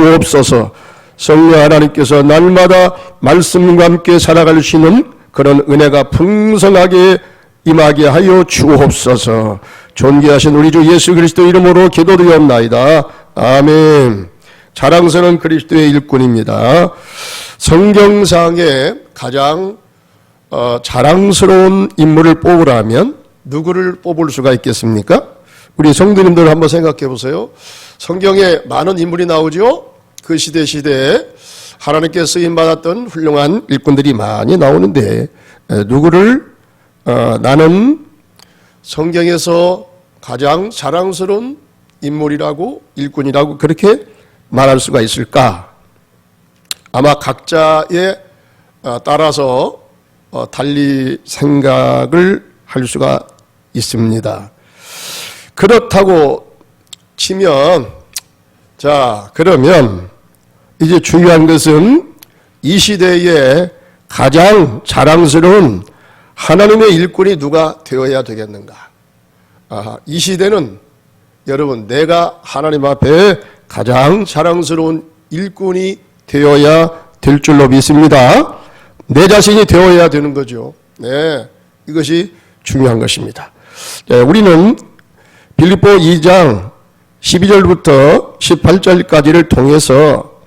주옵소서. 성령 하나님께서 날마다 말씀과 함께 살아갈 수 있는 그런 은혜가 풍성하게 임하게 하여 주옵소서. 존귀하신 우리 주 예수 그리스도 이름으로 기도드리옵나이다. 아멘. 자랑스러운 그리스도의 일꾼입니다. 성경상에 가장 자랑스러운 인물을 뽑으라면 누구를 뽑을 수가 있겠습니까? 우리 성도님들 한번 생각해 보세요. 성경에 많은 인물이 나오죠. 그 시대에 하나님께 쓰임받았던 훌륭한 일꾼들이 많이 나오는데 누구를 나는 성경에서 가장 자랑스러운 인물이라고 일꾼이라고 그렇게 말할 수가 있을까? 아마 각자에 따라서 달리 생각을 할 수가 있습니다. 그렇다고 치면 그러면 이제 중요한 것은 이 시대에 가장 자랑스러운 하나님의 일꾼이 누가 되어야 되겠는가? 이 시대는 여러분 내가 하나님 앞에 가장 자랑스러운 일꾼이 되어야 될 줄로 믿습니다. 내 자신이 되어야 되는 거죠. 네, 이것이 중요한 것입니다. 우리는 빌립보 2장 12절부터 18절까지를 통해서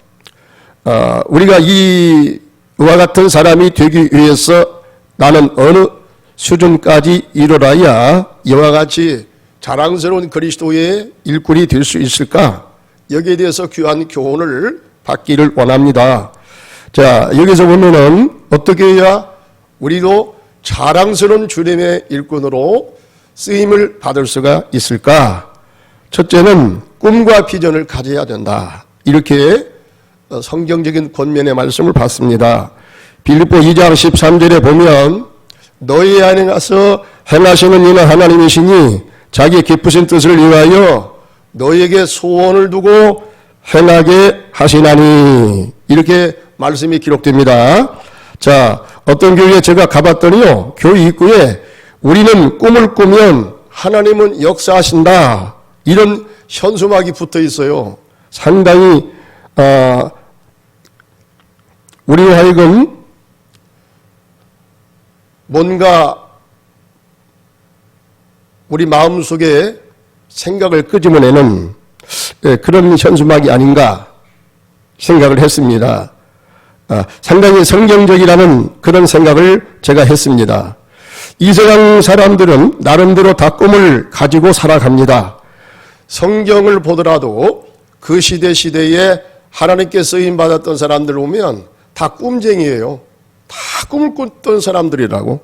우리가 이와 같은 사람이 되기 위해서 나는 어느 수준까지 이르러야 이와 같이 자랑스러운 그리스도의 일꾼이 될 수 있을까? 여기에 대해서 귀한 교훈을 받기를 원합니다. 여기서 보면은 어떻게 해야 우리도 자랑스러운 주님의 일꾼으로 쓰임을 받을 수가 있을까? 첫째는 꿈과 비전을 가져야 된다. 이렇게 성경적인 권면의 말씀을 받습니다. 빌립보 2장 13절에 보면 너희 안에 가서 행하시는 이는 하나님이시니 자기 기쁘신 뜻을 위하여 너희에게 소원을 두고 행하게 하시나니 이렇게 말씀이 기록됩니다. 어떤 교회에 제가 가봤더니요, 교회 입구에 우리는 꿈을 꾸면 하나님은 역사하신다 이런 현수막이 붙어 있어요. 상당히 우리로 하여금 뭔가 우리 마음속에 생각을 끄집어내는 그런 현수막이 아닌가 생각을 했습니다. 상당히 성경적이라는 그런 생각을 제가 했습니다. 이 세상 사람들은 나름대로 다 꿈을 가지고 살아갑니다. 성경을 보더라도 그 시대에 하나님께 쓰임받았던 사람들 보면 다 꿈쟁이에요. 다 꿈을 꿨던 사람들이라고.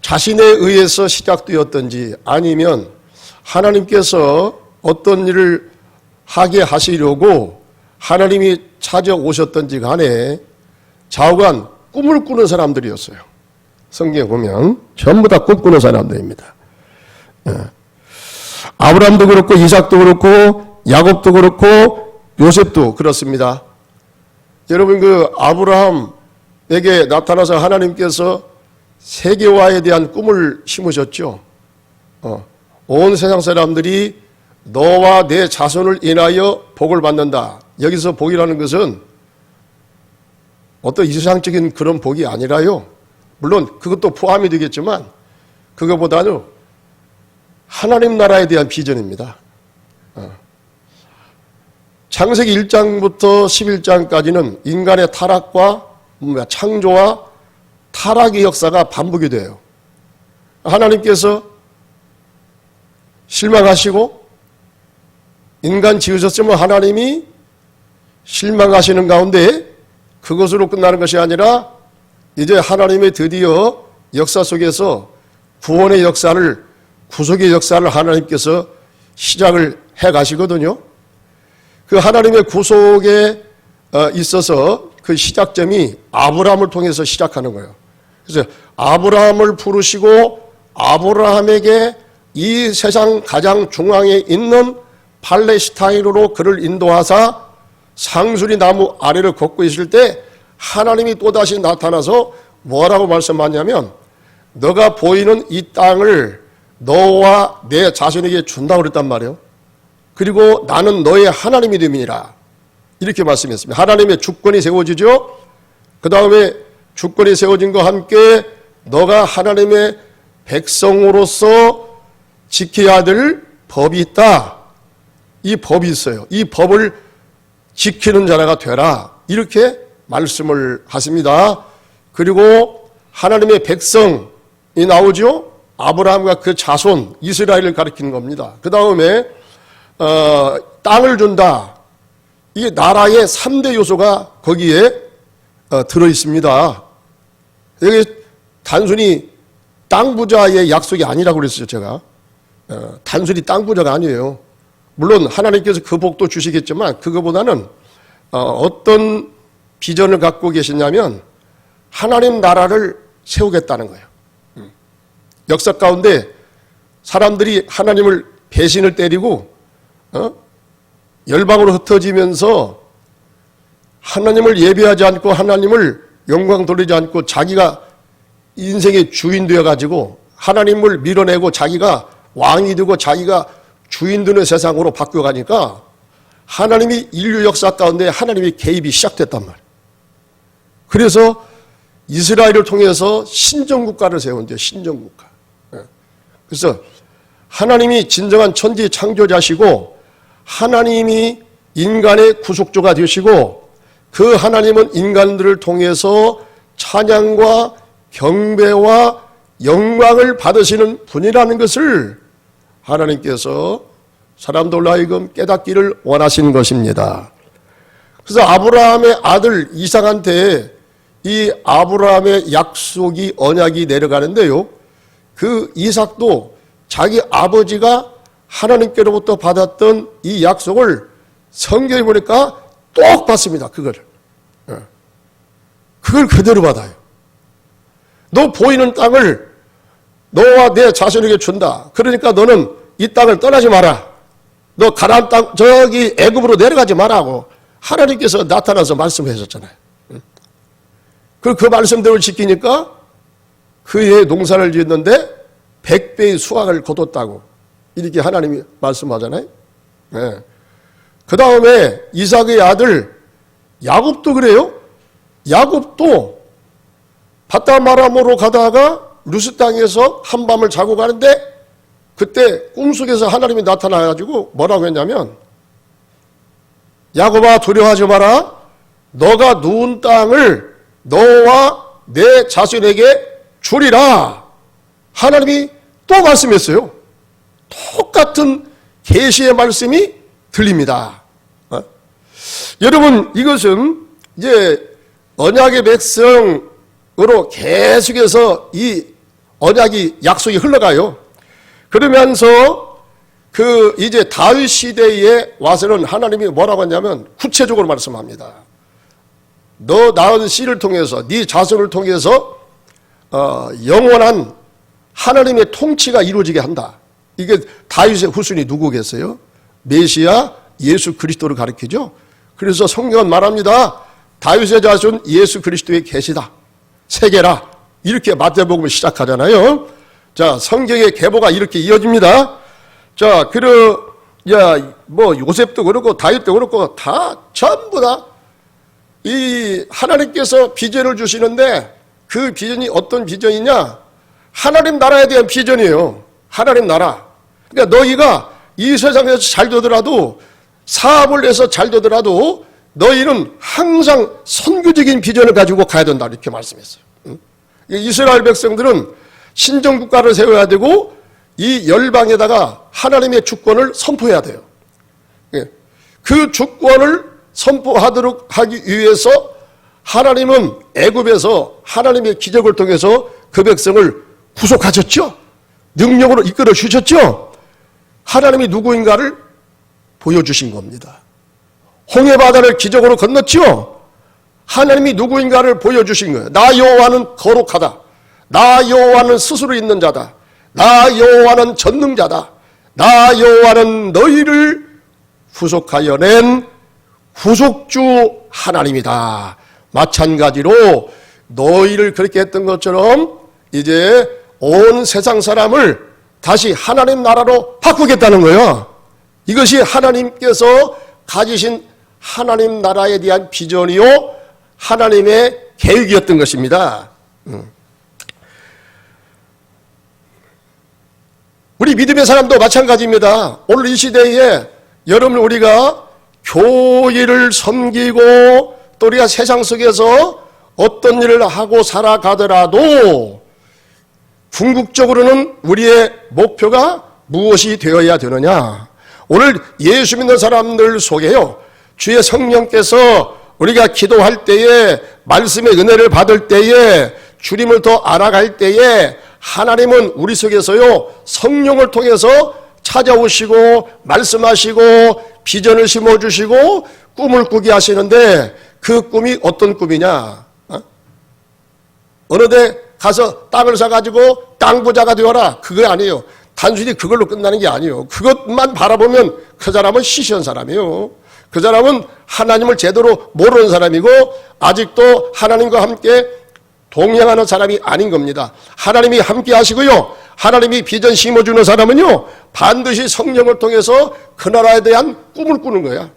자신에 의해서 시작되었든지 아니면 하나님께서 어떤 일을 하게 하시려고 하나님이 찾아오셨든지 간에 좌우간 꿈을 꾸는 사람들이었어요. 성경에 보면 전부 다 꿈꾸는 사람들입니다. 아브라함도 그렇고 이삭도 그렇고 야곱도 그렇고 요셉도 그렇습니다. 여러분 그 아브라함에게 나타나서 하나님께서 세계화에 대한 꿈을 심으셨죠. 온 세상 사람들이 너와 내 자손을 인하여 복을 받는다. 여기서 복이라는 것은 어떤 이상적인 그런 복이 아니라요. 물론 그것도 포함이 되겠지만 그것보다는 하나님 나라에 대한 비전입니다. 창세기 1장부터 11장까지는 인간의 타락과 창조와 타락의 역사가 반복이 돼요. 하나님께서 실망하시고 인간 지으셨으면 하나님이 실망하시는 가운데 그것으로 끝나는 것이 아니라 이제 하나님의 드디어 역사 속에서 구원의 역사를, 구속의 역사를 하나님께서 시작을 해 가시거든요. 그 하나님의 구속에 있어서 그 시작점이 아브라함을 통해서 시작하는 거예요. 그래서 아브라함을 부르시고 아브라함에게 이 세상 가장 중앙에 있는 팔레스타인으로 그를 인도하사 상수리 나무 아래를 걷고 있을 때 하나님이 또다시 나타나서 뭐라고 말씀하냐면 너가 보이는 이 땅을 너와 내 자손에게 준다고 그랬단 말이에요. 그리고 나는 너의 하나님이 됨이니라. 이렇게 말씀했습니다. 하나님의 주권이 세워지죠. 그 다음에 주권이 세워진 것과 함께 너가 하나님의 백성으로서 지켜야 될 법이 있다. 이 법이 있어요. 이 법을 지키는 자가 되라. 이렇게 말씀을 하십니다. 그리고 하나님의 백성이 나오죠. 아브라함과 그 자손 이스라엘을 가리키는 겁니다. 그 다음에 땅을 준다. 이 나라의 3대 요소가 거기에 들어있습니다. 여기 단순히 땅 부자의 약속이 아니라고 그랬어요. 제가 단순히 땅 부자가 아니에요. 물론 하나님께서 그 복도 주시겠지만 그거보다는 어떤 비전을 갖고 계시냐면 하나님 나라를 세우겠다는 거예요. 역사 가운데 사람들이 하나님을 배신을 때리고 열방으로 흩어지면서 하나님을 예배하지 않고 하나님을 영광 돌리지 않고 자기가 인생의 주인 되어가지고 하나님을 밀어내고 자기가 왕이 되고 자기가 주인 되는 세상으로 바뀌어가니까 하나님이 인류 역사 가운데 하나님의 개입이 시작됐단 말이에요. 그래서 이스라엘을 통해서 신정국가를 세운 거예요. 신정국가. 그래서 하나님이 진정한 천지 창조자시고 하나님이 인간의 구속주가 되시고 그 하나님은 인간들을 통해서 찬양과 경배와 영광을 받으시는 분이라는 것을 하나님께서 사람들로 하여금 깨닫기를 원하시는 것입니다. 그래서 아브라함의 아들 이삭한테 이 아브라함의 약속이 언약이 내려가는데요. 그 이삭도 자기 아버지가 하나님께로부터 받았던 이 약속을 성경에 보니까 똑 받습니다. 그걸 그대로 받아요. 너 보이는 땅을 너와 내 자손에게 준다. 그러니까 너는 이 땅을 떠나지 마라. 너 가나안 땅 저기 애굽으로 내려가지 마라고 하나님께서 나타나서 말씀하셨잖아요. 그 말씀대로 지키니까 그 해에 농사를 지었는데 100배의 수확을 거뒀다고 이렇게 하나님이 말씀하잖아요. 네. 그 다음에 이삭의 아들 야곱도 그래요. 야곱도 바다마람으로 가다가 루스 땅에서 한밤을 자고 가는데 그때 꿈속에서 하나님이 나타나가지고 뭐라고 했냐면 야곱아 두려워하지 마라. 너가 누운 땅을 너와 내 자손에게 주리라. 하나님이 또 말씀했어요. 똑같은 계시의 말씀이 들립니다. 여러분 이것은 이제 언약의 백성으로 계속해서 이 언약이 약속이 흘러가요. 그러면서 그 이제 다윗 시대에 와서는 하나님이 뭐라고 하냐면 구체적으로 말씀합니다. 너 낳은 씨를 통해서 네 자손을 통해서 영원한 하나님의 통치가 이루어지게 한다. 이게 다윗의 후손이 누구겠어요? 메시아 예수 그리스도를 가리키죠. 그래서 성경은 말합니다. 다윗의 자손 예수 그리스도의 계시다. 세계라. 이렇게 마태복음을 시작하잖아요. 자, 성경의 계보가 이렇게 이어집니다. 자, 뭐 요셉도 그렇고 다윗도 그렇고 다 전부 다 이 하나님께서 비전을 주시는데 그 비전이 어떤 비전이냐? 하나님 나라에 대한 비전이에요. 하나님 나라. 그러니까 너희가 이 세상에서 잘 되더라도 사업을 해서 잘 되더라도 너희는 항상 선교적인 비전을 가지고 가야 된다. 이렇게 말씀했어요. 이스라엘 백성들은 신정국가를 세워야 되고 이 열방에다가 하나님의 주권을 선포해야 돼요. 그 주권을 선포하도록 하기 위해서 하나님은 애굽에서 하나님의 기적을 통해서 그 백성을 구속하셨죠. 능력으로 이끌어 주셨죠. 하나님이 누구인가를 보여주신 겁니다. 홍해바다를 기적으로 건넜죠. 하나님이 누구인가를 보여주신 거예요. 나 여호와는 거룩하다. 나 여호와는 스스로 있는 자다. 나 여호와는 전능자다. 나 여호와는 너희를 구속하여 낸 구속주 하나님이다. 마찬가지로 너희를 그렇게 했던 것처럼 이제 온 세상 사람을 다시 하나님 나라로 바꾸겠다는 거예요. 이것이 하나님께서 가지신 하나님 나라에 대한 비전이요 하나님의 계획이었던 것입니다. 우리 믿음의 사람도 마찬가지입니다. 오늘 이 시대에 여러분 우리가 교회를 섬기고 또 우리가 세상 속에서 어떤 일을 하고 살아가더라도 궁극적으로는 우리의 목표가 무엇이 되어야 되느냐. 오늘 예수 믿는 사람들 속에요, 주의 성령께서 우리가 기도할 때에, 말씀의 은혜를 받을 때에, 주님을 더 알아갈 때에 하나님은 우리 속에서요 성령을 통해서 찾아오시고 말씀하시고 비전을 심어주시고 꿈을 꾸게 하시는데, 그 꿈이 어떤 꿈이냐? 어느 데 가서 땅을 사가지고 땅 부자가 되어라, 그거 아니에요. 단순히 그걸로 끝나는 게 아니에요. 그것만 바라보면 그 사람은 시시한 사람이에요. 그 사람은 하나님을 제대로 모르는 사람이고 아직도 하나님과 함께 동행하는 사람이 아닌 겁니다. 하나님이 함께 하시고요, 하나님이 비전 심어주는 사람은요 반드시 성령을 통해서 그 나라에 대한 꿈을 꾸는 거야.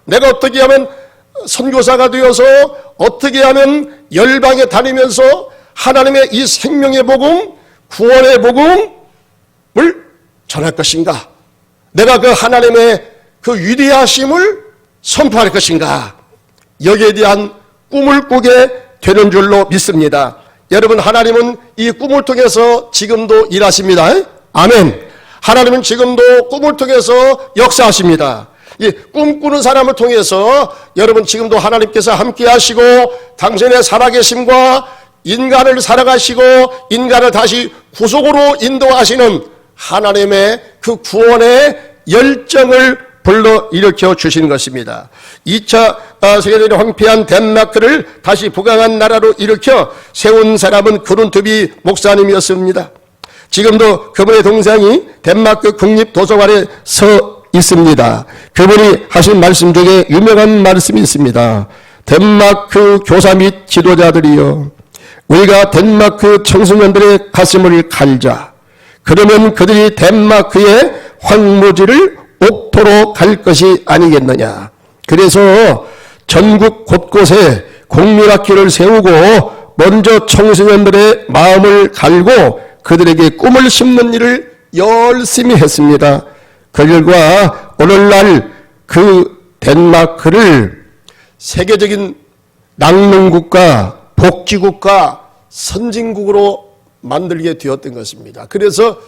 내가 어떻게 하면 선교사가 되어서 어떻게 하면 열방에 다니면서 하나님의 이 생명의 복음, 구원의 복음을 전할 것인가? 내가 그 하나님의 그 위대하심을 선포할 것인가? 여기에 대한 꿈을 꾸게 되는 줄로 믿습니다. 여러분, 하나님은 이 꿈을 통해서 지금도 일하십니다. 아멘. 하나님은 지금도 꿈을 통해서 역사하십니다. 이 꿈꾸는 사람을 통해서 여러분 지금도 하나님께서 함께 하시고 당신의 살아계심과 인간을 살아가시고 인간을 다시 구속으로 인도하시는 하나님의 그 구원의 열정을 불러일으켜 주시는 것입니다. 2차 세계대전에 황폐한 덴마크를 다시 부강한 나라로 일으켜 세운 사람은 그룬트비 목사님이었습니다. 지금도 그분의 동상이 덴마크 국립도서관에 서 있습니다. 그분이 하신 말씀 중에 유명한 말씀이 있습니다. 덴마크 교사 및 지도자들이여, 우리가 덴마크 청소년들의 가슴을 갈자. 그러면 그들이 덴마크의 황무지를 옥토로 갈 것이 아니겠느냐. 그래서 전국 곳곳에 국민학교를 세우고 먼저 청소년들의 마음을 갈고 그들에게 꿈을 심는 일을 열심히 했습니다. 그 결과 오늘날 그 덴마크를 세계적인 낭능국가, 복지국가, 선진국으로 만들게 되었던 것입니다. 그래서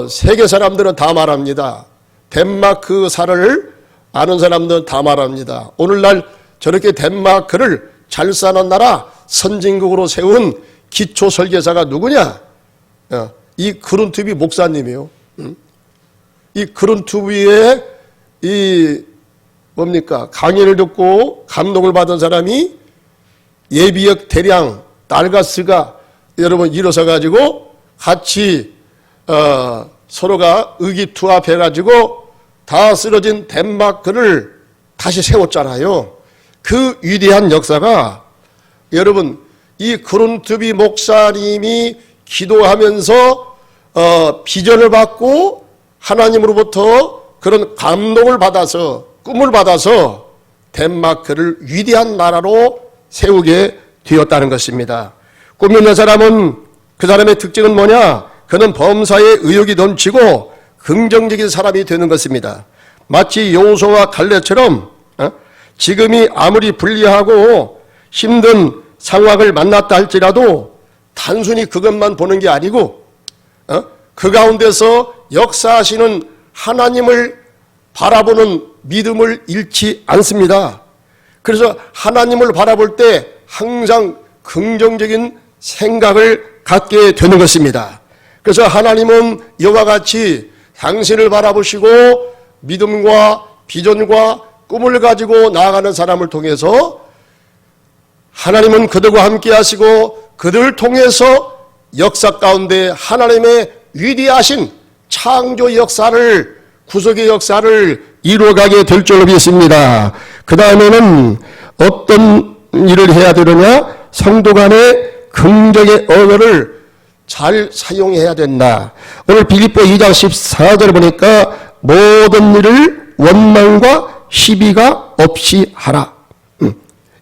세계 사람들은 다 말합니다. 덴마크사를 아는 사람들은 다 말합니다. 오늘날 저렇게 덴마크를 잘 사는 나라, 선진국으로 세운 기초 설계사가 누구냐? 이 그룬트비 목사님이에요. 이 그룬트비의 이 뭡니까? 강의를 듣고 감동을 받은 사람이 예비역 대량 달가스가 여러분 일어서 가지고 같이 서로가 의기투합해 가지고 다 쓰러진 덴마크를 다시 세웠잖아요. 그 위대한 역사가 여러분 이 그룬트비 목사님이 기도하면서 비전을 받고 하나님으로부터 그런 감동을 받아서 꿈을 받아서 덴마크를 위대한 나라로 세우게 되었다는 것입니다. 꿈 있는 사람은 그 사람의 특징은 뭐냐? 그는 범사에 의욕이 넘치고 긍정적인 사람이 되는 것입니다. 마치 여호수아와 갈렙처럼 지금이 아무리 불리하고 힘든 상황을 만났다 할지라도 단순히 그것만 보는 게 아니고 그 가운데서 역사하시는 하나님을 바라보는 믿음을 잃지 않습니다. 그래서 하나님을 바라볼 때 항상 긍정적인 생각을 갖게 되는 것입니다. 그래서 하나님은 이와 같이 당신을 바라보시고 믿음과 비전과 꿈을 가지고 나아가는 사람을 통해서 하나님은 그들과 함께 하시고 그들을 통해서 역사 가운데 하나님의 위대하신 창조 역사를, 구속의 역사를 이루어가게 될 줄로 믿습니다. 그 다음에는 어떤 일을 해야 되느냐? 성도 간의 긍정의 언어를 잘 사용해야 된다. 오늘 빌립보 2장 14절 보니까 모든 일을 원망과 시비가 없이 하라.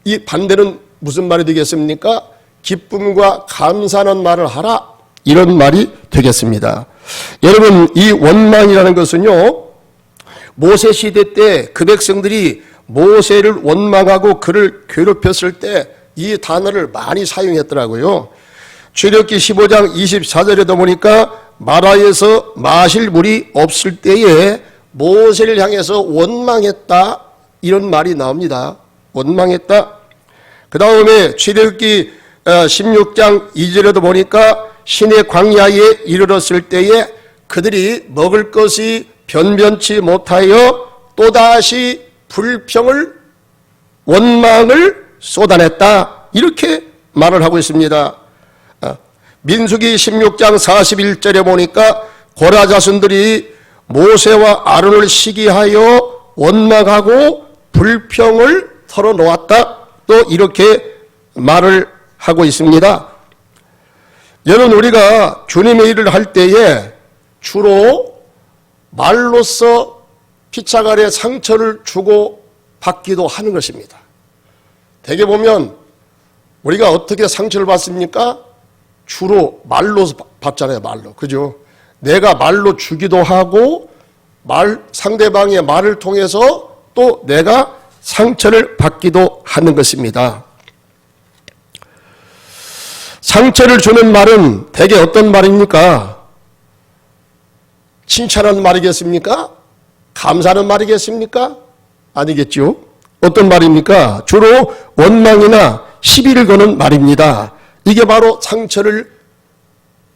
이 반대는 무슨 말이 되겠습니까? 기쁨과 감사하는 말을 하라. 이런 말이 되겠습니다. 여러분, 이 원망이라는 것은요, 모세 시대 때 그 백성들이 모세를 원망하고 그를 괴롭혔을 때 이 단어를 많이 사용했더라고요. 출애굽기 15장 24절에도 보니까 마라에서 마실 물이 없을 때에 모세를 향해서 원망했다, 이런 말이 나옵니다. 원망했다. 그 다음에 출애굽기 16장 2절에도 보니까 신의 광야에 이르렀을 때에 그들이 먹을 것이 변변치 못하여 또다시 불평을, 원망을 쏟아냈다, 이렇게 말을 하고 있습니다. 민수기 16장 41절에 보니까 고라 자손들이 모세와 아론을 시기하여 원망하고 불평을 털어놓았다, 또 이렇게 말을 하고 있습니다. 여러분, 우리가 주님의 일을 할 때에 주로 말로써 피차간에 상처를 주고 받기도 하는 것입니다. 대개 보면 우리가 어떻게 상처를 받습니까? 주로 말로 받잖아요. 말로. 그죠? 내가 말로 주기도 하고 상대방의 말을 통해서 또 내가 상처를 받기도 하는 것입니다. 상처를 주는 말은 대개 어떤 말입니까? 칭찬하는 말이겠습니까? 감사하는 말이겠습니까? 아니겠죠? 어떤 말입니까? 주로 원망이나 시비를 거는 말입니다. 이게 바로 상처를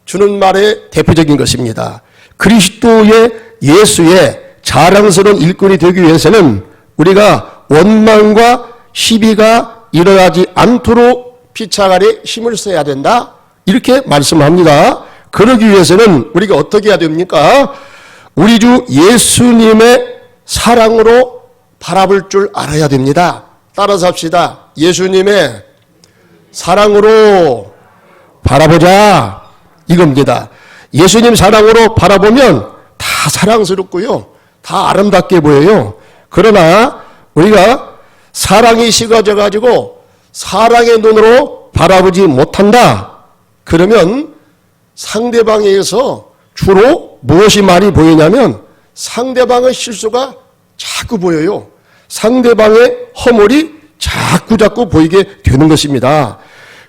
주는 말의 대표적인 것입니다. 그리스도의 예수의 자랑스러운 일꾼이 되기 위해서는 우리가 원망과 시비가 일어나지 않도록 피차간에 힘을 써야 된다, 이렇게 말씀합니다. 그러기 위해서는 우리가 어떻게 해야 됩니까? 우리 주 예수님의 사랑으로 바라볼 줄 알아야 됩니다. 따라서 합시다. 예수님의 사랑으로 바라보자, 이겁니다. 예수님 사랑으로 바라보면 다 사랑스럽고요, 다 아름답게 보여요. 그러나 우리가 사랑이 식어져 가지고 사랑의 눈으로 바라보지 못한다, 그러면 상대방에게서 주로 무엇이 많이 보이냐면 상대방의 실수가 자꾸 보여요. 상대방의 허물이 자꾸 보이게 되는 것입니다.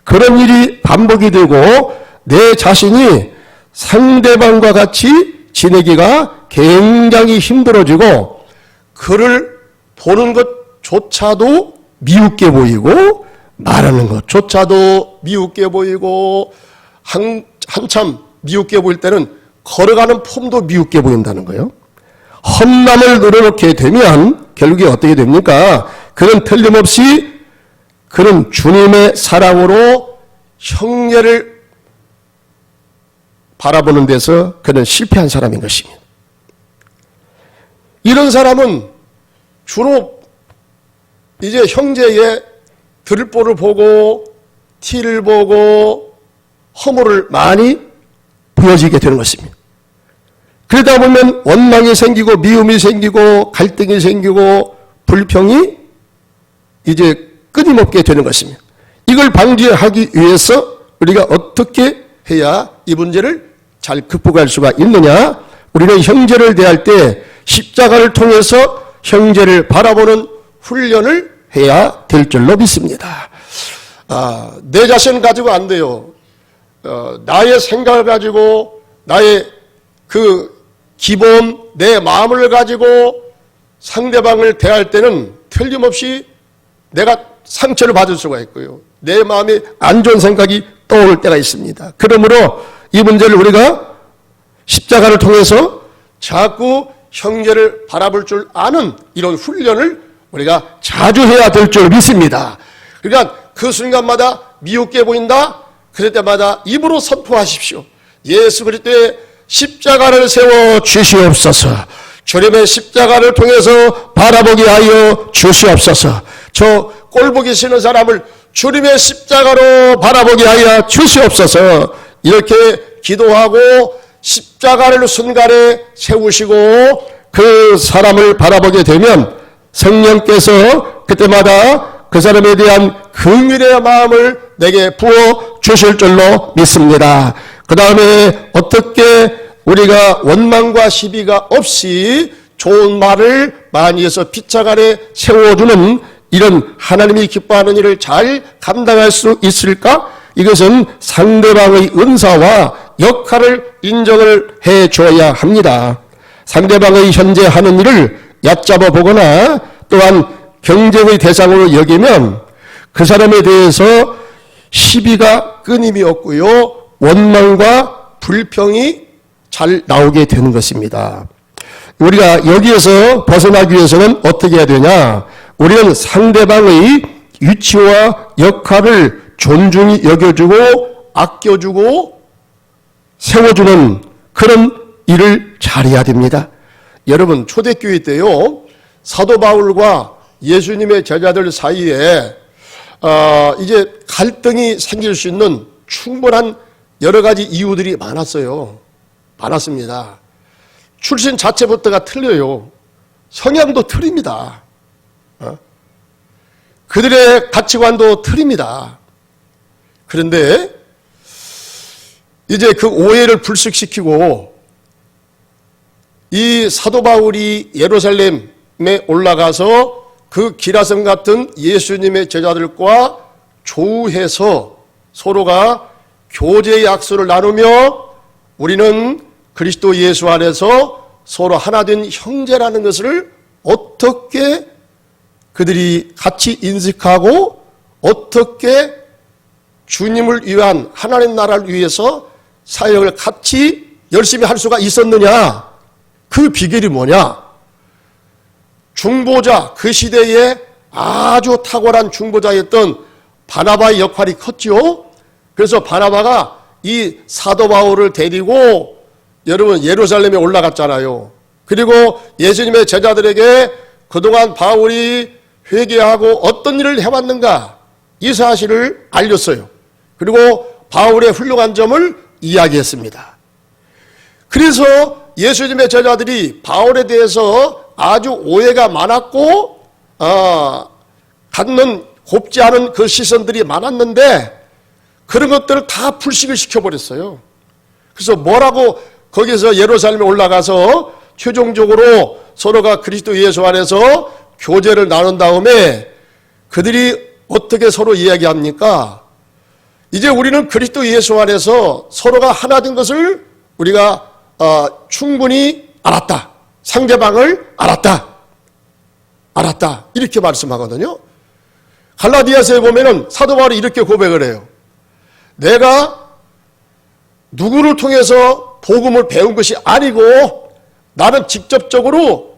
그런 일이 반복이 되고 내 자신이 상대방과 같이 지내기가 굉장히 힘들어지고 그를 보는 것조차도 미웃게 보이고 말하는 것조차도 미웃게 보이고 한참 미웃게 보일 때는 걸어가는 폼도 미웃게 보인다는 거예요. 험담을 늘어놓게 되면 결국에 어떻게 됩니까? 그는 틀림없이 그는 주님의 사랑으로 형제를 바라보는 데서 그는 실패한 사람인 것입니다. 이런 사람은 주로 이제 형제의 들보를 보고 티를 보고 허물을 많이 보여지게 되는 것입니다. 그러다 보면 원망이 생기고 미움이 생기고 갈등이 생기고 불평이 이제 끊임없게 되는 것입니다. 이걸 방지하기 위해서 우리가 어떻게 해야 이 문제를 잘 극복할 수가 있느냐? 우리는 형제를 대할 때 십자가를 통해서 형제를 바라보는 훈련을 해야 될 줄로 믿습니다. 내 자신 가지고 안 돼요. 나의 생각을 가지고 나의 그 기본 내 마음을 가지고 상대방을 대할 때는 틀림없이 내가 상처를 받을 수가 있고요. 내 마음에 안 좋은 생각이 떠오를 때가 있습니다. 그러므로 이 문제를 우리가 십자가를 통해서 자꾸 형제를 바라볼 줄 아는 이런 훈련을 우리가 자주 해야 될 줄 믿습니다. 그러니까 그 순간마다 미웃게 보인다? 그럴 때마다 입으로 선포하십시오. 예수 그리스도의 십자가를 세워 주시옵소서. 주님의 십자가를 통해서 바라보게 하여 주시옵소서. 저 꼴보기 싫은 사람을 주님의 십자가로 바라보게 하여 주시옵소서. 이렇게 기도하고 십자가를 순간에 세우시고 그 사람을 바라보게 되면 성령께서 그때마다 그 사람에 대한 긍휼의 마음을 내게 부어 주실 줄로 믿습니다. 그 다음에 어떻게 우리가 원망과 시비가 없이 좋은 말을 많이 해서 핏짝 아래 세워주는 이런 하나님이 기뻐하는 일을 잘 감당할 수 있을까? 이것은 상대방의 은사와 역할을 인정을 해줘야 합니다. 상대방의 현재 하는 일을 얕잡아 보거나 또한 경쟁의 대상으로 여기면 그 사람에 대해서 시비가 끊임이 없고요, 원망과 불평이 잘 나오게 되는 것입니다. 우리가 여기에서 벗어나기 위해서는 어떻게 해야 되냐? 우리는 상대방의 위치와 역할을 존중히 여겨주고 아껴주고 세워주는 그런 일을 잘해야 됩니다. 여러분, 초대교회 때요, 사도 바울과 예수님의 제자들 사이에 이제 갈등이 생길 수 있는 충분한 여러 가지 이유들이 많았어요. 많았습니다. 출신 자체부터가 틀려요. 성향도 틀립니다. 그들의 가치관도 틀립니다. 그런데 이제 그 오해를 불식시키고 이 사도 바울이 예루살렘에 올라가서 그 기라성 같은 예수님의 제자들과 조우해서 서로가 교제의 약속을 나누며 우리는 그리스도 예수 안에서 서로 하나 된 형제라는 것을 어떻게 그들이 같이 인식하고 어떻게 주님을 위한 하나님 나라를 위해서 사역을 같이 열심히 할 수가 있었느냐? 그 비결이 뭐냐? 중보자, 그 시대에 아주 탁월한 중보자였던 바나바의 역할이 컸죠. 그래서 바나바가 이 사도 바울을 데리고 여러분 예루살렘에 올라갔잖아요. 그리고 예수님의 제자들에게 그동안 바울이 회개하고 어떤 일을 해왔는가 이 사실을 알렸어요. 그리고 바울의 훌륭한 점을 이야기했습니다. 그래서 예수님의 제자들이 바울에 대해서 아주 오해가 많았고 갖는 곱지 않은 그 시선들이 많았는데 그런 것들을 다 불식을 시켜버렸어요. 그래서 뭐라고 거기서 예루살렘에 올라가서 최종적으로 서로가 그리스도 예수 안에서 교제를 나눈 다음에 그들이 어떻게 서로 이야기합니까? 이제 우리는 그리스도 예수 안에서 서로가 하나 된 것을 우리가 충분히 알았다. 상대방을 알았다. 이렇게 말씀하거든요. 갈라디아서에 보면은 사도 바울이 이렇게 고백을 해요. 내가 누구를 통해서 복음을 배운 것이 아니고 나는 직접적으로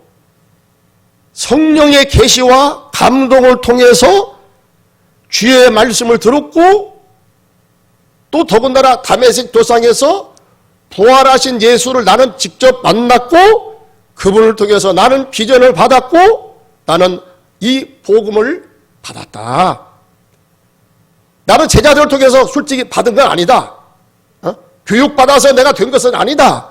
성령의 계시와 감동을 통해서 주의 말씀을 들었고 또 더군다나 다메섹 도상에서 부활하신 예수를 나는 직접 만났고 그분을 통해서 나는 비전을 받았고 나는 이 복음을 받았다. 나는 제자들을 통해서 솔직히 받은 건 아니다. 교육받아서 내가 된 것은 아니다.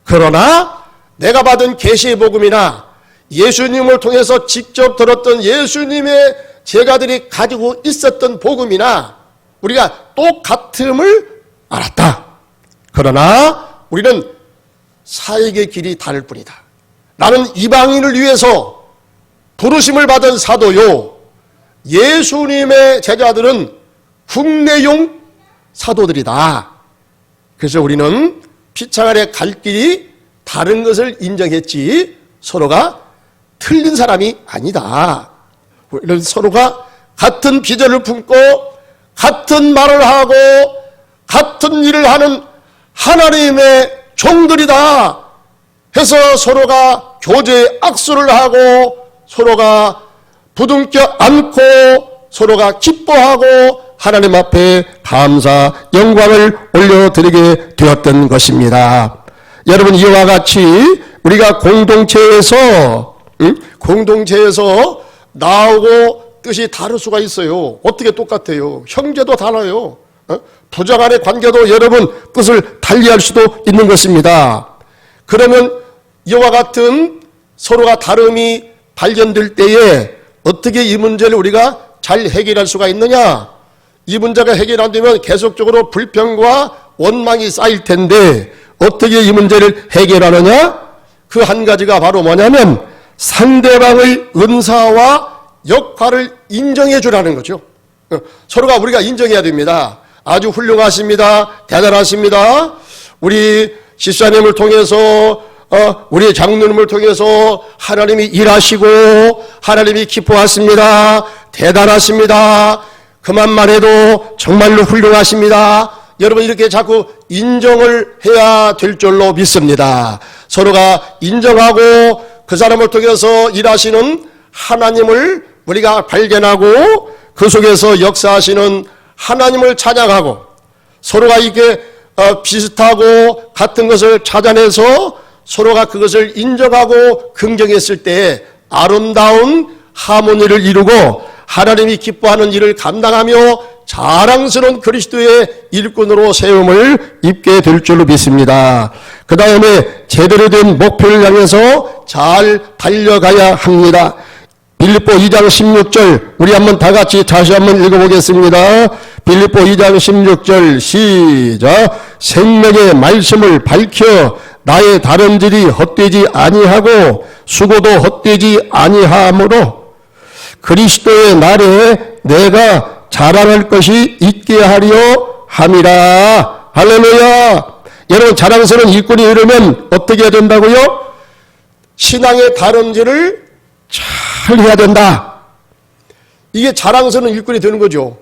그러나 내가 받은 계시의 복음이나 예수님을 통해서 직접 들었던 예수님의 제자들이 가지고 있었던 복음이나 우리가 똑같음을 알았다. 그러나 우리는 사역의 길이 다를 뿐이다. 나는 이방인을 위해서 부르심을 받은 사도요. 예수님의 제자들은 국내용 사도들이다. 그래서 우리는 피차 아래 갈 길이 다른 것을 인정했지 서로가 틀린 사람이 아니다. 우리는 서로가 같은 비전을 품고 같은 말을 하고 같은 일을 하는 하나님의 종들이다 해서 서로가 교제의 악수를 하고 서로가 부둥켜 안고 서로가 기뻐하고 하나님 앞에 감사 영광을 올려드리게 되었던 것입니다. 여러분, 이와 같이 우리가 공동체에서 나오고 뜻이 다를 수가 있어요. 어떻게 똑같아요? 형제도 달라요. 부자 간의 관계도 여러분 뜻을 달리할 수도 있는 것입니다. 그러면 이와 같은 서로가 다름이 발견될 때에 어떻게 이 문제를 우리가 잘 해결할 수가 있느냐? 이 문제가 해결 안 되면 계속적으로 불평과 원망이 쌓일 텐데 어떻게 이 문제를 해결하느냐? 그 한 가지가 바로 뭐냐면 상대방의 은사와 역할을 인정해 주라는 거죠. 서로가 우리가 인정해야 됩니다. 아주 훌륭하십니다. 대단하십니다. 우리 집사님을 통해서 우리 장로님을 통해서 하나님이 일하시고 하나님이 기뻐하십니다. 대단하십니다. 그만만 해도 정말로 훌륭하십니다. 여러분 이렇게 자꾸 인정을 해야 될 줄로 믿습니다. 서로가 인정하고 그 사람을 통해서 일하시는 하나님을 우리가 발견하고 그 속에서 역사하시는 하나님을 찬양하고 서로가 이게 비슷하고 같은 것을 찾아내서 서로가 그것을 인정하고 긍정했을 때 아름다운 하모니를 이루고 하나님이 기뻐하는 일을 감당하며 자랑스러운 그리스도의 일꾼으로 세움을 입게 될 줄로 믿습니다. 그 다음에 제대로 된 목표를 향해서 잘 달려가야 합니다. 빌립보 2장 16절 우리 한번 다 같이 다시 한번 읽어보겠습니다. 빌립보 2장 16절 시작. 생명의 말씀을 밝혀 나의 다름질이 헛되지 아니하고 수고도 헛되지 아니하므로 그리스도의 날에 내가 자랑할 것이 있게 하려 함이라. 할렐루야. 여러분 자랑스러운 일꾼이 이루면 어떻게 해야 된다고요? 신앙의 다름질을 잘 해야 된다. 이게 자랑스러운 일꾼이 되는 거죠.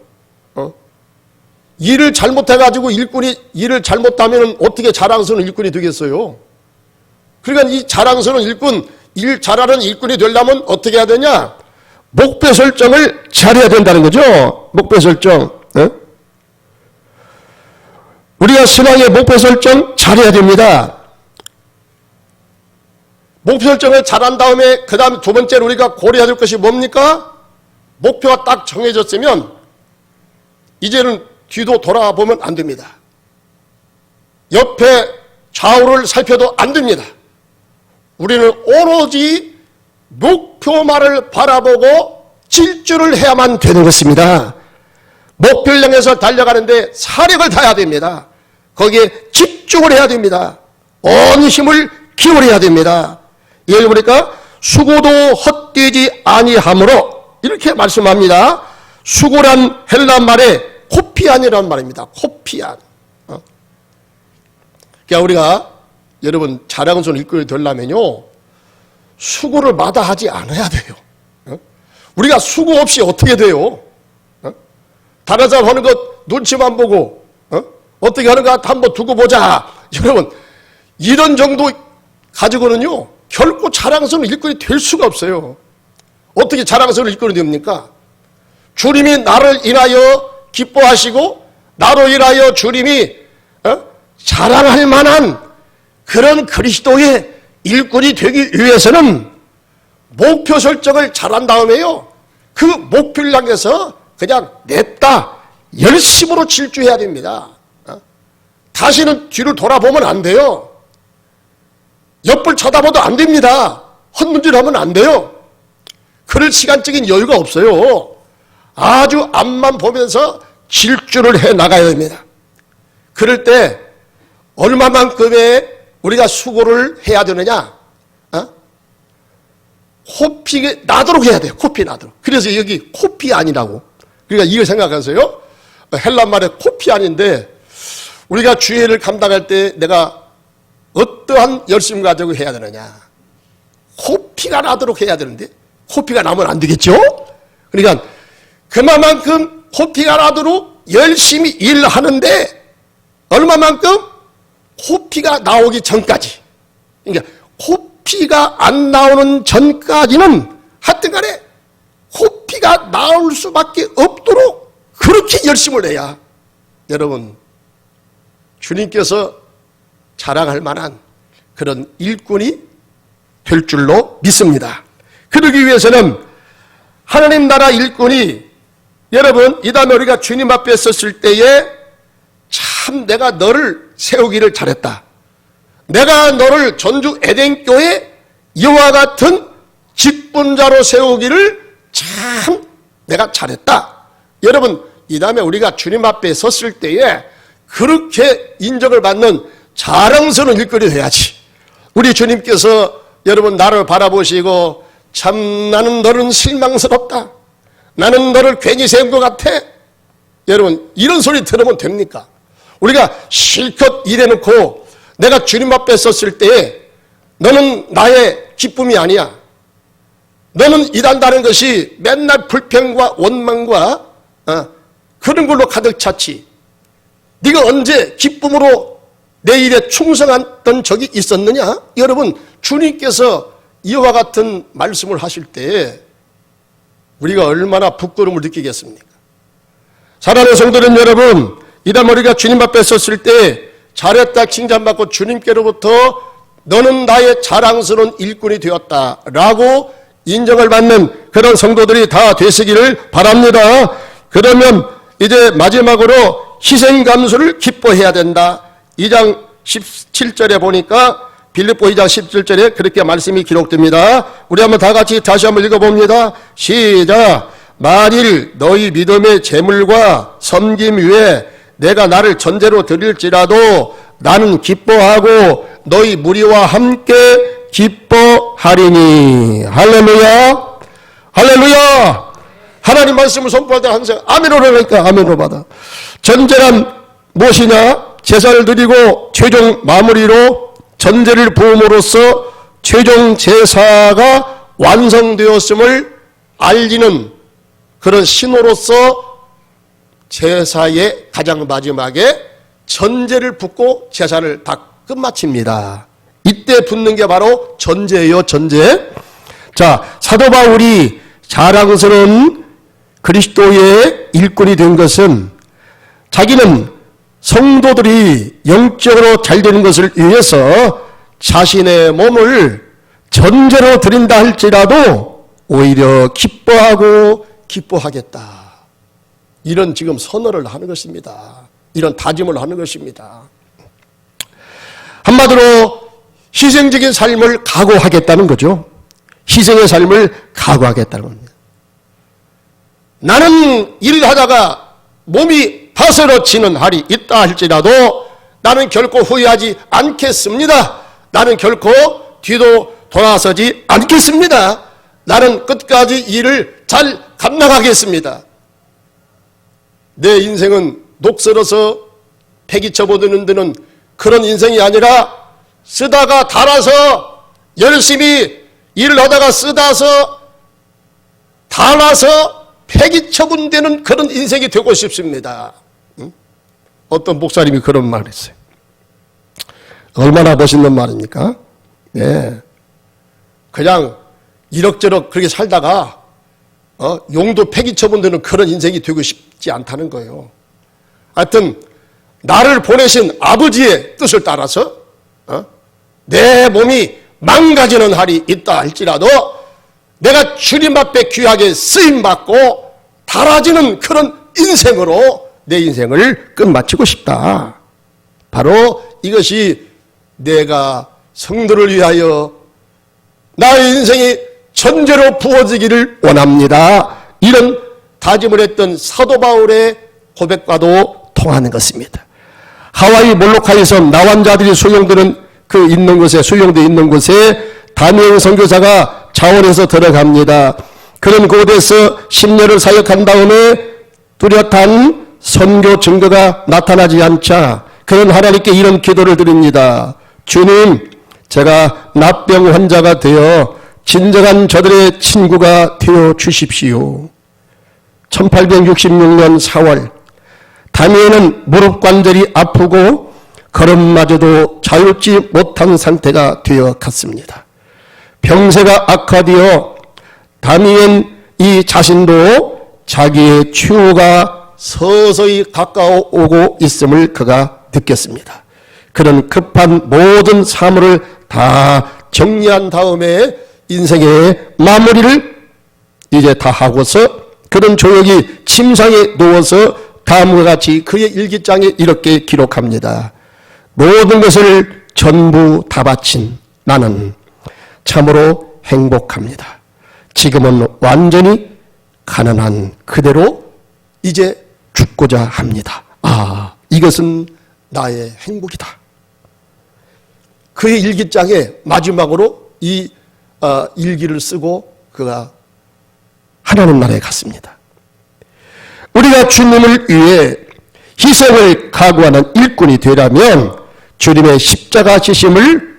일을 잘못해가지고 일꾼이 일을 잘못하면 어떻게 자랑스러운 일꾼이 되겠어요? 그러니까 이 자랑스러운 일꾼, 일 잘하는 일꾼이 되려면 어떻게 해야 되냐? 목표 설정을 잘해야 된다는 거죠. 목표 설정. 우리가 신앙의 목표 설정 잘해야 됩니다. 목표 설정을 잘한 다음에 그 다음 두 번째로 우리가 고려해야 될 것이 뭡니까? 목표가 딱 정해졌으면 이제는 뒤도 돌아보면 안 됩니다. 옆에 좌우를 살펴도 안 됩니다. 우리는 오로지 목표만을 바라보고 질주를 해야만 되는 것입니다. 목표를 향해서 달려가는데 사력을 다해야 됩니다. 거기에 집중을 해야 됩니다. 온 힘을 기울여야 됩니다. 예를 보니까 수고도 헛되지 아니하므로 이렇게 말씀합니다. 수고란 헬라 말에 코피안이라는 말입니다. 코피안. 그러니까 우리가 여러분 자랑스러운 일꾼이 되려면요 수고를 마다하지 않아야 돼요. 우리가 수고 없이 어떻게 돼요? 다른 사람 하는 것 눈치만 보고 어떻게 하는가 한번 두고 보자. 여러분 이런 정도 가지고는요 결코 자랑스러운 일꾼이 될 수가 없어요. 어떻게 자랑스러운 일꾼이 됩니까? 주님이 나를 인하여 기뻐하시고 나로 인하여 주님이 자랑할 만한 그런 그리스도의 일꾼이 되기 위해서는 목표 설정을 잘한 다음에요 그 목표를 향해서 그냥 냈다 열심으로 질주해야 됩니다. 다시는 뒤를 돌아보면 안 돼요. 옆을 쳐다봐도 안 됩니다. 헛문질하면 안 돼요. 그럴 시간적인 여유가 없어요. 아주 앞만 보면서 질주를 해 나가야 됩니다. 그럴 때 얼마만큼의 우리가 수고를 해야 되느냐? 코피 나도록 해야 돼요. 코피 나도록. 그래서 여기 코피 아니라고. 그러니까 이걸 생각하세요. 헬란 말에 코피 아닌데 우리가 주일을 감당할 때 내가 어떠한 열심 가지고 해야 되느냐? 코피가 나도록 해야 되는데 코피가 나면 안 되겠죠? 그러니까 그만큼 코피가 나도록 열심히 일하는데 얼마만큼? 코피가 나오기 전까지. 그러니까 코피가 안 나오는 전까지는 하여튼 간에 코피가 나올 수밖에 없도록 그렇게 열심을 해야 여러분 주님께서 자랑할 만한 그런 일꾼이 될 줄로 믿습니다. 그러기 위해서는 하나님 나라 일꾼이 여러분 이 다음에 우리가 주님 앞에 섰을 때에 참 내가 너를 세우기를 잘했다. 내가 너를 전주 에덴교회 이와 같은 직분자로 세우기를 참 내가 잘했다. 여러분, 이 다음에 우리가 주님 앞에 섰을 때에 그렇게 인정을 받는 자랑스러운 일거리 돼야지. 우리 주님께서 여러분 나를 바라보시고 참 나는 너는 실망스럽다. 나는 너를 괜히 세운 것 같아. 여러분, 이런 소리 들으면 됩니까? 우리가 실컷 일해놓고 내가 주님 앞에 섰을 때에 너는 나의 기쁨이 아니야. 너는 일한다는 것이 맨날 불평과 원망과 그런 걸로 가득 찼지. 네가 언제 기쁨으로 내 일에 충성했던 적이 있었느냐? 여러분, 주님께서 이와 같은 말씀을 하실 때 우리가 얼마나 부끄러움을 느끼겠습니까? 사랑하는 성도는 여러분, 이단 우리가 주님 앞에 섰을 때 잘했다 칭찬받고 주님께로부터 너는 나의 자랑스러운 일꾼이 되었다 라고 인정을 받는 그런 성도들이 다 되시기를 바랍니다. 그러면 이제 마지막으로 희생감수를 기뻐해야 된다. 2장 17절에 보니까 빌립보 2장 17절에 그렇게 말씀이 기록됩니다. 우리 한번 다 같이 다시 한번 읽어봅니다. 시작. 만일 너희 믿음의 재물과 섬김 위에 내가 나를 전제로 드릴지라도 나는 기뻐하고 너희 무리와 함께 기뻐하리니. 할렐루야. 할렐루야. 하나님 말씀을 선포할 때 항상 아멘으로 하니까 아멘으로 받아. 전제란 무엇이냐? 제사를 드리고 최종 마무리로 전제를 부음으로써 최종 제사가 완성되었음을 알리는 그런 신호로서 제사의 가장 마지막에 전제를 붓고 제사를 다 끝마칩니다. 이때 붓는 게 바로 전제예요, 전제. 자, 사도 바울이 자랑스러운 그리스도의 일꾼이 된 것은 자기는 성도들이 영적으로 잘 되는 것을 위해서 자신의 몸을 전제로 드린다 할지라도 오히려 기뻐하고 기뻐하겠다. 이런 지금 선언을 하는 것입니다. 이런 다짐을 하는 것입니다. 한마디로 희생적인 삶을 각오하겠다는 거죠. 희생의 삶을 각오하겠다는 겁니다. 나는 일을 하다가 몸이 파스러지는 날이 있다 할지라도 나는 결코 후회하지 않겠습니다. 나는 결코 뒤도 돌아서지 않겠습니다. 나는 끝까지 일을 잘 감당하겠습니다. 내 인생은 녹슬어서 패기쳐보드는 데는 그런 인생이 아니라 쓰다가 달아서 열심히 일을 하다가 쓰다서 달아서 패기쳐본다는 그런 인생이 되고 싶습니다. 어떤 목사님이 그런 말을 했어요. 얼마나 멋있는 말입니까? 네. 그냥 이럭저럭 그렇게 살다가 용도 패기쳐본다는 그런 인생이 되고 싶지 않다는 거예요. 하여튼 나를 보내신 아버지의 뜻을 따라서 내 몸이 망가지는 날이 있다 할지라도 내가 주님 앞에 귀하게 쓰임받고 달아지는 그런 인생으로 내 인생을 끝마치고 싶다. 바로 이것이 내가 성도를 위하여 나의 인생이 전제로 부어지기를 원합니다. 이런 다짐을 했던 사도 바울의 고백과도 통하는 것입니다. 하와이 몰로카에서 나환자들이 수용되는 그 있는 곳에 수용되어 있는 곳에 다니엘 선교사가 자원해서 들어갑니다. 그런 곳에서 10년을 사역한 다음에 뚜렷한 선교 증거가 나타나지 않자 그런 하나님께 이런 기도를 드립니다. 주님, 제가 납병 환자가 되어 진정한 저들의 친구가 되어 주십시오. 1866년 4월 다니엘은 무릎 관절이 아프고 걸음마저도 자유롭지 못한 상태가 되어 갔습니다. 병세가 악화되어 다니엘 이 자신도 자기의 추호가 서서히 가까워 오고 있음을 그가 느꼈습니다. 그런 급한 모든 사물을 다 정리한 다음에 인생의 마무리를 이제 다 하고서 그런 조용히 침상에 누워서 다음과 같이 그의 일기장에 이렇게 기록합니다. 모든 것을 전부 다 바친 나는 참으로 행복합니다. 지금은 완전히 가난한 그대로 이제 죽고자 합니다. 이것은 나의 행복이다. 그의 일기장에 마지막으로 이 일기를 쓰고 그가 하나님 나라에 갔습니다. 우리가 주님을 위해 희생을 각오하는 일꾼이 되려면 주님의 십자가 지심을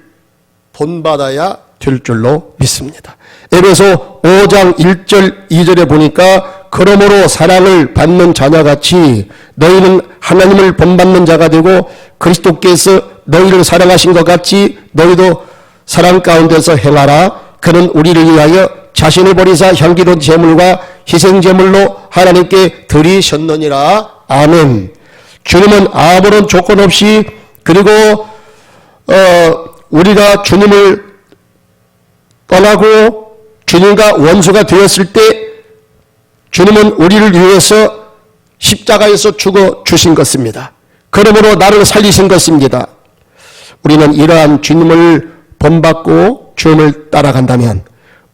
본받아야 될 줄로 믿습니다. 에베소 5장 1절 2절에 보니까 그러므로 사랑을 받는 자녀같이 너희는 하나님을 본받는 자가 되고 그리스도께서 너희를 사랑하신 것 같이 너희도 사랑 가운데서 행하라. 그는 우리를 위하여 자신을 버리사 향기로운 제물과 희생제물로 하나님께 드리셨느니라. 아멘. 주님은 아무런 조건 없이 그리고 우리가 주님을 떠나고 주님과 원수가 되었을 때 주님은 우리를 위해서 십자가에서 죽어 주신 것입니다. 그러므로 나를 살리신 것입니다. 우리는 이러한 주님을 본받고 주님을 따라간다면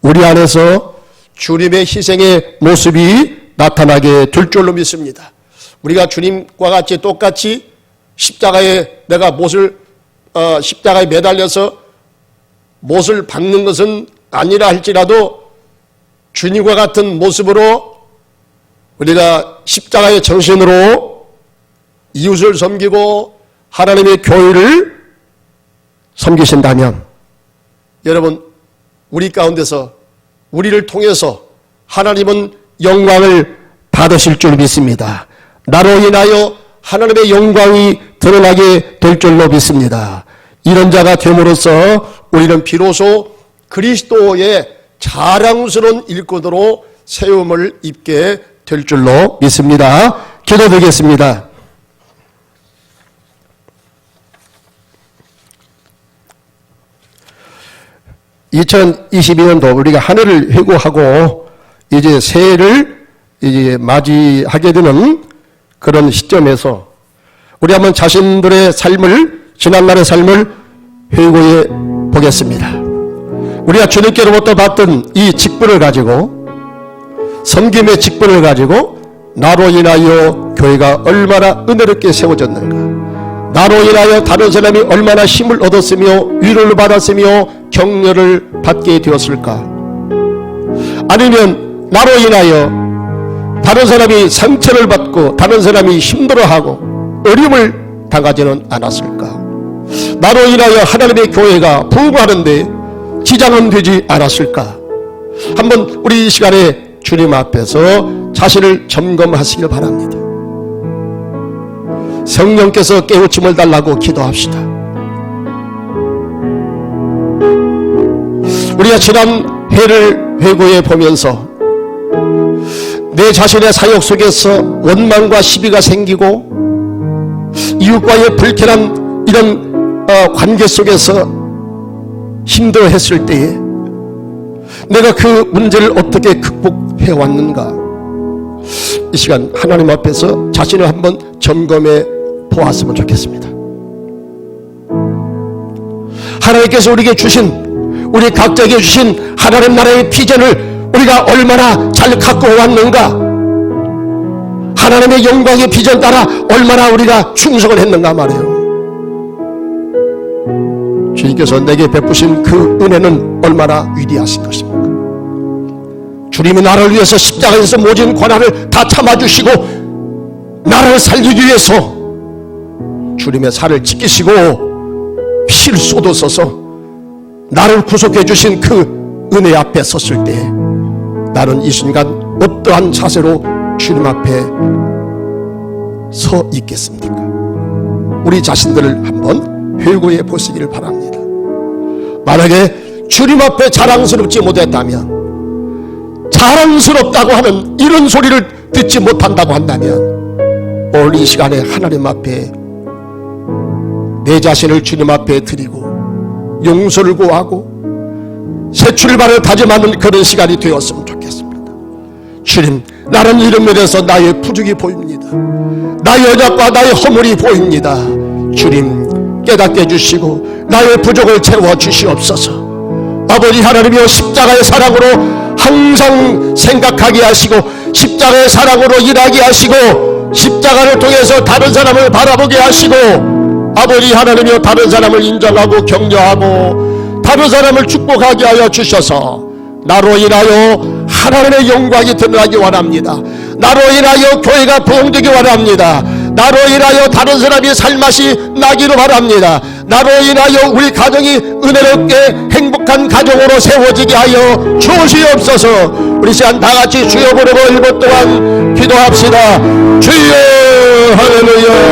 우리 안에서 주님의 희생의 모습이 나타나게 될 줄로 믿습니다. 우리가 주님과 같이 똑같이 십자가에 내가 십자가에 매달려서 못을 박는 것은 아니라 할지라도 주님과 같은 모습으로 우리가 십자가의 정신으로 이웃을 섬기고 하나님의 교회를 섬기신다면 여러분 우리 가운데서 우리를 통해서 하나님은 영광을 받으실 줄 믿습니다. 나로 인하여 하나님의 영광이 드러나게 될 줄로 믿습니다. 이런 자가 됨으로써 우리는 비로소 그리스도의 자랑스러운 일꾼으로 세움을 입게 될 줄로 믿습니다. 기도드리겠습니다. (2022년도) 우리가 한 해를 회고하고 이제 새해를 이제 맞이하게 되는 그런 시점에서 우리 한번 자신들의 삶을 지난날의 삶을 회고해 보겠습니다. 우리가 주님께로부터 받던 이 직분을 가지고 섬김의 직분을 가지고 나로 인하여 교회가 얼마나 은혜롭게 세워졌는가, 나로 인하여 다른 사람이 얼마나 힘을 얻었으며 위로를 받았으며 격려를 받게 되었을까. 아니면 나로 인하여 다른 사람이 상처를 받고 다른 사람이 힘들어하고 어려움을 당하지는 않았을까. 나로 인하여 하나님의 교회가 부흥하는데 지장은 되지 않았을까. 한번 우리 이 시간에 주님 앞에서 자신을 점검하시길 바랍니다. 성령께서 깨우침을 달라고 기도합시다. 우리가 지난 해를 회고해 보면서 내 자신의 사역 속에서 원망과 시비가 생기고 이웃과의 불쾌한 이런 관계 속에서 힘들어했을 때에 내가 그 문제를 어떻게 극복해 왔는가. 이 시간 하나님 앞에서 자신을 한번 점검해 보았으면 좋겠습니다. 하나님께서 우리에게 주신, 우리 각자에게 주신 하나님 나라의 비전을 우리가 얼마나 잘 갖고 왔는가, 하나님의 영광의 비전 따라 얼마나 우리가 충성을 했는가 말이에요. 주님께서 내게 베푸신 그 은혜는 얼마나 위대하신 것입니까? 주님이 나를 위해서 십자가에서 모진 고난을 다 참아주시고 나를 살리기 위해서 주님의 살을 지키시고 피를 쏟으셔서 나를 구속해 주신 그 은혜 앞에 섰을 때 나는 이 순간 어떠한 자세로 주님 앞에 서 있겠습니까? 우리 자신들을 한번 회고해 보시기를 바랍니다. 만약에 주님 앞에 자랑스럽지 못했다면, 자랑스럽다고 하는 이런 소리를 듣지 못한다고 한다면 오늘 이 시간에 하나님 앞에 내 자신을 주님 앞에 드리고 용서를 구하고 새 출발을 다짐하는 그런 시간이 되었으면 좋겠습니다. 주님, 나는 이런 면에서 나의 부족이 보입니다. 나의 연약과 나의 허물이 보입니다. 주님, 깨닫게 해주시고 나의 부족을 채워주시옵소서. 아버지 하나님이여, 십자가의 사랑으로 항상 생각하게 하시고 십자가의 사랑으로 일하게 하시고 십자가를 통해서 다른 사람을 바라보게 하시고 아버지 하나님이여, 다른 사람을 인정하고 격려하고 다른 사람을 축복하게 하여 주셔서 나로 인하여 하나님의 영광이 드러나기 원합니다. 나로 인하여 교회가 부흥되기 원합니다. 나로 인하여 다른 사람이 살맛이 나기를 바랍니다. 나로 인하여 우리 가정이 은혜롭게 행복한 가정으로 세워지게 하여 주시옵소서. 우리 시간 다같이 주여 부르고 1분 동안 기도합시다. 주여, 할렐루야.